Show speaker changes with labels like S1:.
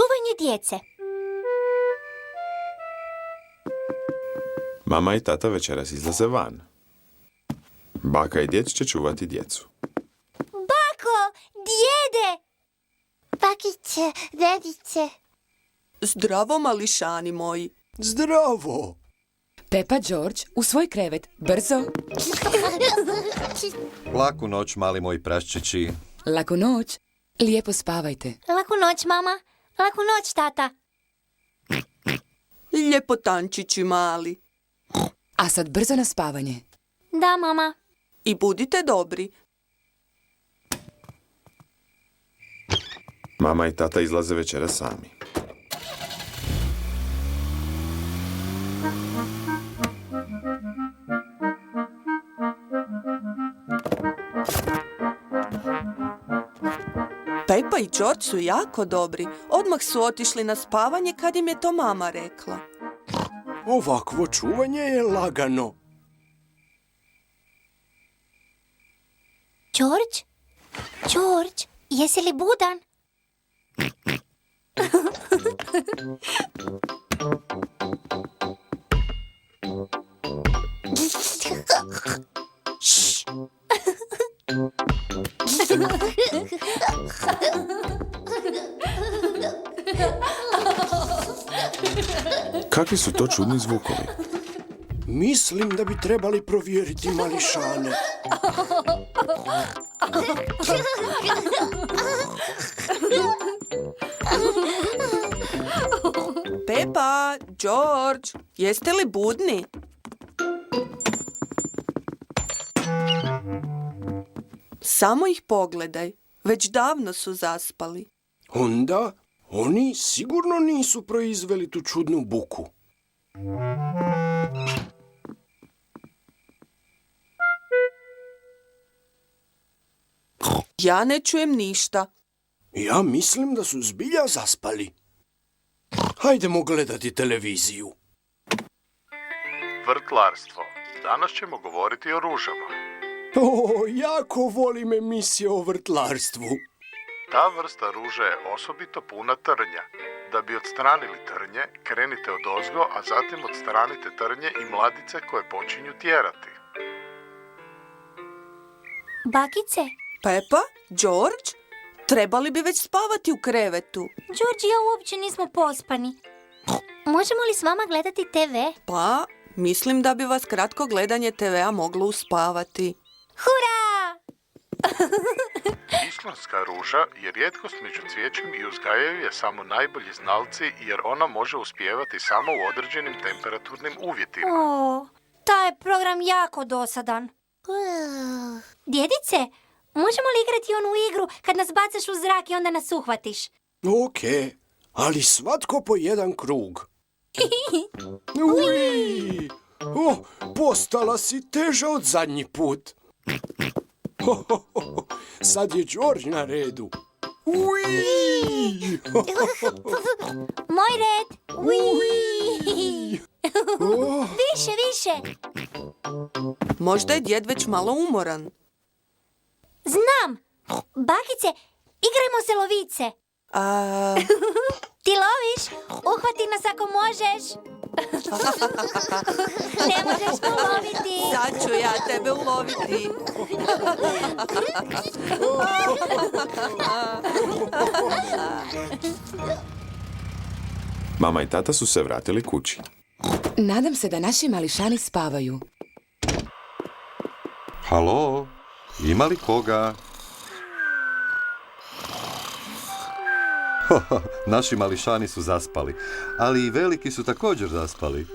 S1: Čuvanje djece.
S2: Mama i tata večeras izlaze van. Baka i djed će čuvati djecu.
S1: Bako, djede!
S3: Bakice, dedice.
S4: Zdravo, mališani moji.
S5: Zdravo!
S6: Pepa George u svoj krevet, brzo.
S7: Laku noć, mali moji praščići.
S6: Laku noć, lijepo spavajte.
S1: Laku noć, mama. Laku noć, tata.
S4: Ljepotančići mali.
S6: A sad brzo na spavanje.
S1: Da, mama.
S4: I budite dobri.
S2: Mama i tata izlaze večeras sami.
S4: Pepa i George su jako dobri. Odmah su otišli na spavanje kad im je to mama rekla.
S5: Ovakvo čuvanje je lagano.
S1: George? George, jesi li budan? Šš.
S2: Kakvi su to čudni zvukovi?
S5: Mislim da bi trebali provjeriti mališane.
S4: Pepa, George, jeste li budni? Samo ih pogledaj. Već davno su zaspali.
S5: Onda oni sigurno nisu proizveli tu čudnu buku.
S4: Ja ne čujem ništa.
S5: Ja mislim da su zbilja zaspali. Hajdemo gledati televiziju.
S8: Vrtlarstvo. Danas ćemo govoriti o ružama.
S5: O, jako volim emisije o vrtlarstvu.
S8: Ta vrsta ruže je osobito puna trnja. Da bi odstranili trnje, krenite odozgo, a zatim odstranite trnje i mladice koje počinju tjerati.
S1: Bakice?
S4: Pepa, George, trebali bi već spavati u krevetu.
S1: George i ja uopće nismo pospani. Možemo li s vama gledati TV?
S4: Pa, mislim da bi vas kratko gledanje TV-a moglo uspavati.
S1: Hurra!
S8: Islandska ruža je rijetkost među cvijećem i uzgajaju je samo najbolji znalci jer ona može uspijevati samo u određenim temperaturnim uvjetima.
S1: O, taj je program jako dosadan. Djedice, možemo li igrati onu igru kad nas bacaš u zrak i onda nas uhvatiš?
S5: Ok, ali svatko po jedan krug. Ui! O, postala si teža od zadnji put. Sad je George na redu. Ui!
S1: Moj red.
S5: Ui! Oh,
S1: Više, više.
S4: Možda je djed već malo umoran.
S1: Znam. Bakice, igrajmo se lovice.
S4: A,
S1: Ti loviš? Uhvati nas ako možeš. Ne možeš me uloviti.
S4: sad ću ja tebe uloviti.
S2: Mama i tata su se vratili kući.
S6: Nadam se da naši mališani spavaju.
S7: Halo, ima li koga? Naši mališani su zaspali, ali i veliki su također zaspali.